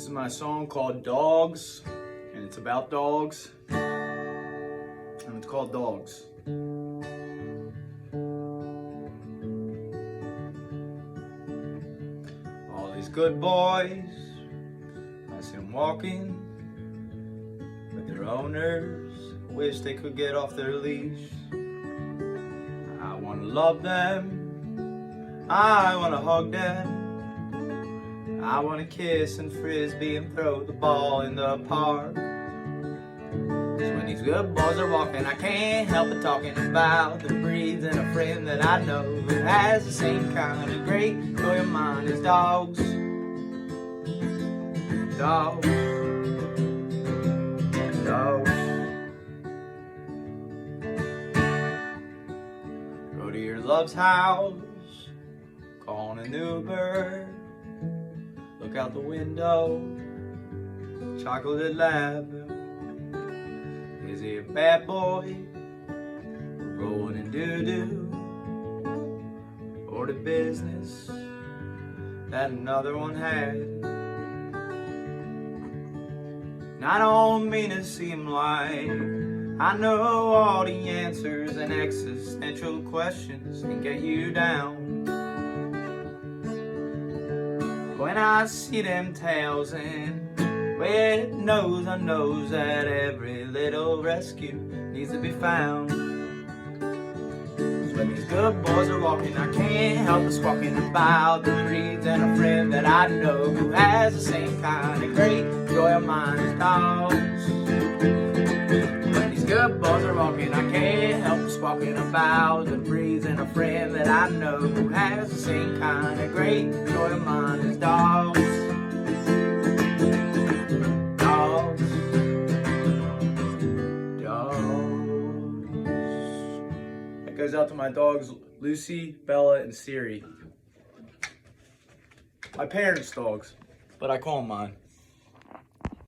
is my song called Dogs, and it's about dogs, and it's called Dogs. All these good boys, I see them walking, but their owners wish they could get off their leash. I want to love them, I want to hug them, I want to kiss and frisbee and throw the ball in the park. 'Cause when these good boys are walking, I can't help but talking about the breeds and a friend that I know who has the same kind of great joy of mine as dogs. Dogs. Dogs. Go to your love's house, call on an Uber, look out the window, chocolate lab. Is he a bad boy, rolling in doo-doo, or the business that another one had? And I don't mean to seem like I know all the answers, and existential questions can get you down. When I see them tails and red nose, I knows that every little rescue needs to be found. 'Cause when these good boys are walking, I can't help but squakin about the breeds and a friend that I know who has the same kind of great joy of mine as dogs. When these good boys are walking, I can't help but squawking about the breeds and a friend that I know who has the same kind of great joy of mine as dogs. Dogs. Dogs. That goes out to my dogs, Lucy, Bella, and Siri. My parents' dogs, but I call them mine.